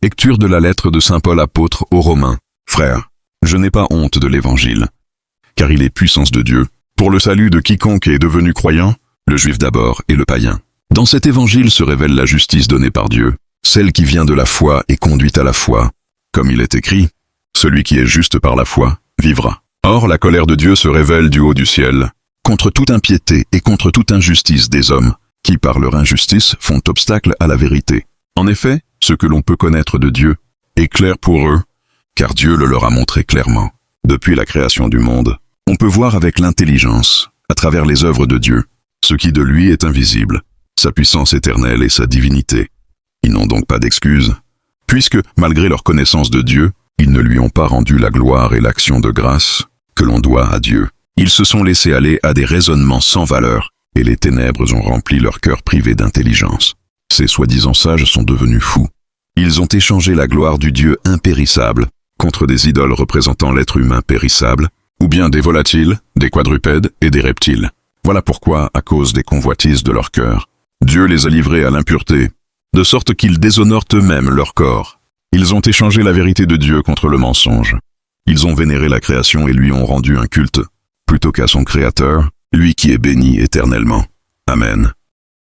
Lecture de la lettre de saint Paul apôtre aux Romains. Frères, je n'ai pas honte de l'évangile, car il est puissance de Dieu, pour le salut de quiconque est devenu croyant, le juif d'abord et le païen. Dans cet évangile se révèle la justice donnée par Dieu, celle qui vient de la foi et conduit à la foi. Comme il est écrit, celui qui est juste par la foi, vivra. Or la colère de Dieu se révèle du haut du ciel, contre toute impiété et contre toute injustice des hommes, qui par leur injustice font obstacle à la vérité. En effet, ce que l'on peut connaître de Dieu est clair pour eux, car Dieu le leur a montré clairement. Depuis la création du monde, on peut voir avec l'intelligence, à travers les œuvres de Dieu, ce qui de lui est invisible, sa puissance éternelle et sa divinité. Ils n'ont donc pas d'excuse, puisque, malgré leur connaissance de Dieu, ils ne lui ont pas rendu la gloire et l'action de grâce que l'on doit à Dieu. Ils se sont laissés aller à des raisonnements sans valeur, et les ténèbres ont rempli leur cœur privé d'intelligence. Ces soi-disant sages sont devenus fous. Ils ont échangé la gloire du Dieu impérissable contre des idoles représentant l'être humain périssable, ou bien des volatiles, des quadrupèdes et des reptiles. Voilà pourquoi, à cause des convoitises de leur cœur, Dieu les a livrés à l'impureté, de sorte qu'ils déshonorent eux-mêmes leur corps. Ils ont échangé la vérité de Dieu contre le mensonge. Ils ont vénéré la création et lui ont rendu un culte, plutôt qu'à son Créateur, lui qui est béni éternellement. Amen.